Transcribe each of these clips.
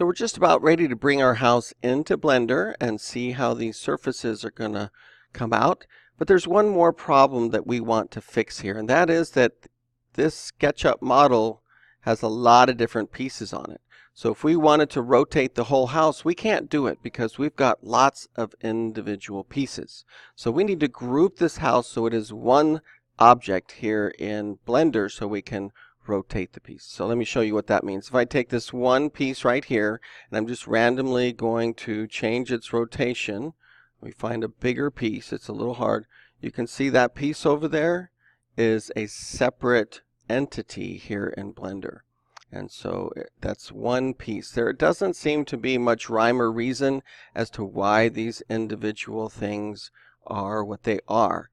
So we're just about ready to bring our house into Blender and see how these surfaces are going to come out. But there's one more problem that we want to fix here, and that is that this SketchUp model has a lot of different pieces on it. So if we wanted to rotate the whole house, we can't do it because we've got lots of individual pieces. So we need to group this house so it is one object here in Blender so we can rotate the piece. So let me show you what that means. If I take this one piece right here and I'm just randomly going to change its rotation, we find a bigger piece. It's a little hard. You can see that piece over there is a separate entity here in Blender. And so that's one piece. There doesn't seem to be much rhyme or reason as to why these individual things are what they are.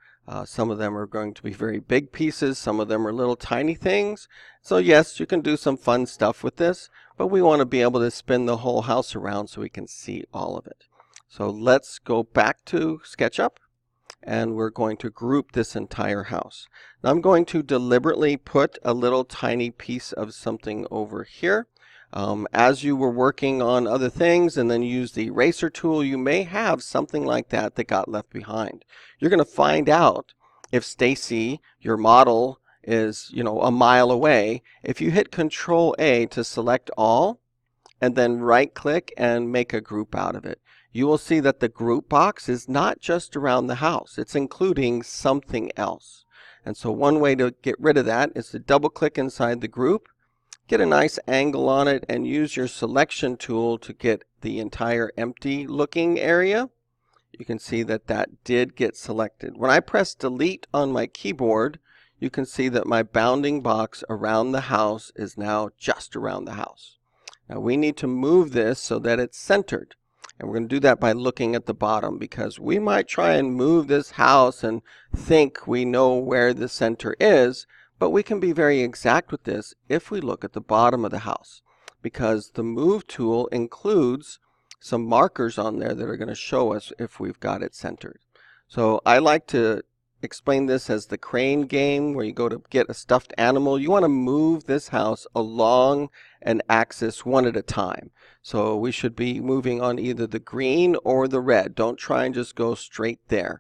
Some of them are going to be very big pieces. Some of them are little tiny things. So yes, you can do some fun stuff with this, but we want to be able to spin the whole house around so we can see all of it. So let's go back to SketchUp, and we're going to group this entire house. Now I'm going to deliberately put a little tiny piece of something over here. As you were working on other things and then use the eraser tool, you may have something like that that got left behind. You're going to find out if Stacy, your model, is a mile away. If you hit Control A to select all and then right click and make a group out of it, you will see that the group box is not just around the house. It's including something else. And so one way to get rid of that is to double click inside the group, get a nice angle on it, and use your selection tool to get the entire empty looking area. You can see that that did get selected. When I press delete on my keyboard, you can see that my bounding box around the house is now just around the house. Now we need to move this so that it's centered. And we're going to do that by looking at the bottom, because we might try and move this house and think we know where the center is, but we can be very exact with this if we look at the bottom of the house, because the move tool includes some markers on there that are going to show us if we've got it centered. So I like to explain this as the crane game, where you go to get a stuffed animal. You want to move this house along an axis one at a time. So we should be moving on either the green or the red. Don't try and just go straight there.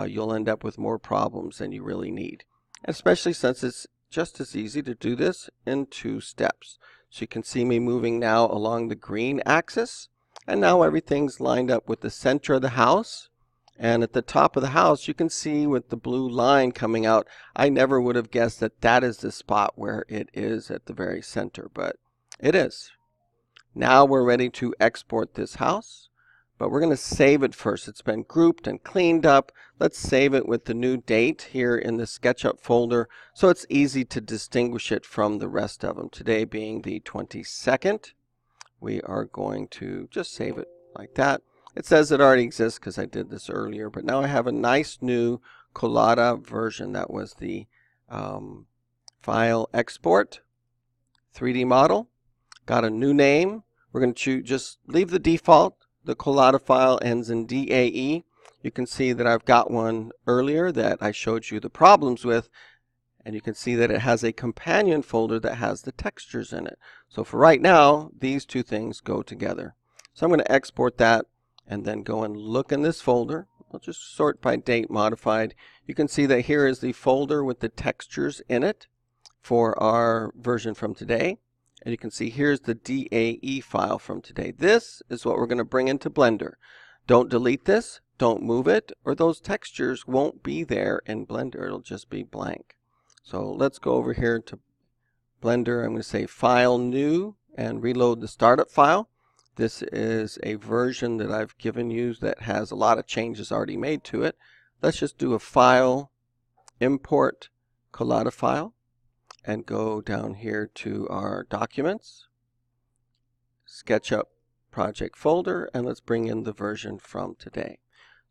You'll end up with more problems than you really need, especially since it's just as easy to do this in 2 steps. So you can see me moving now along the green axis, and now everything's lined up with the center of the house. And at the top of the house, you can see with the blue line coming out, I never would have guessed that that is the spot where it is at the very center, but it is. Now we're ready to export this house, but we're going to save it first. It's been grouped and cleaned up. Let's save it with the new date here in the SketchUp folder so it's easy to distinguish it from the rest of them. Today being the 22nd, we are going to just save it like that. It says it already exists because I did this earlier, but now I have a nice new Collada version. That was the file export 3D model. Got a new name. We're going to just leave the default. The Collada file ends in DAE. You can see that I've got one earlier that I showed you the problems with, and you can see that it has a companion folder that has the textures in it. So for right now, these two things go together. So I'm going to export that and then go and look in this folder. I'll just sort by date modified. You can see that here is the folder with the textures in it for our version from today. And you can see here's the DAE file from today. This is what we're going to bring into Blender. Don't delete this, don't move it, or those textures won't be there in Blender. It'll just be blank. So let's go over here to Blender. I'm going to say File New and reload the startup file. This is a version that I've given you that has a lot of changes already made to it. Let's just do a File, Import, Collada file, and go down here to our Documents, SketchUp project folder, and let's bring in the version from today.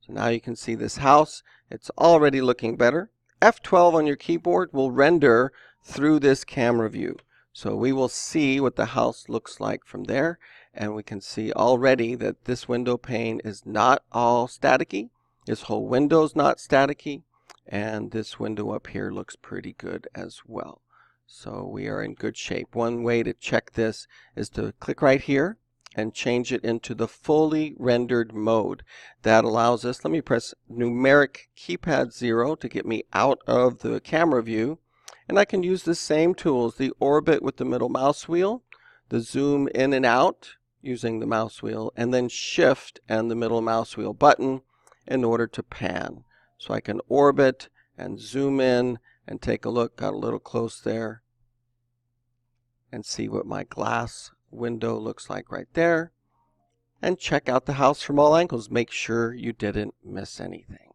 So now you can see this house. It's already looking better. F12 on your keyboard will render through this camera view. So we will see what the house looks like from there, and we can see already that this window pane is not all staticky. This whole window is not staticky, and this window up here looks pretty good as well. So we are in good shape. One way to check this is to click right here and change it into the fully rendered mode. That allows us, let me press numeric keypad 0 to get me out of the camera view. And I can use the same tools, the orbit with the middle mouse wheel, the zoom in and out using the mouse wheel, and then shift and the middle mouse wheel button in order to pan. So I can orbit and zoom in and take a look, got a little close there, and see what my glass window looks like right there. And check out the house from all angles. Make sure you didn't miss anything.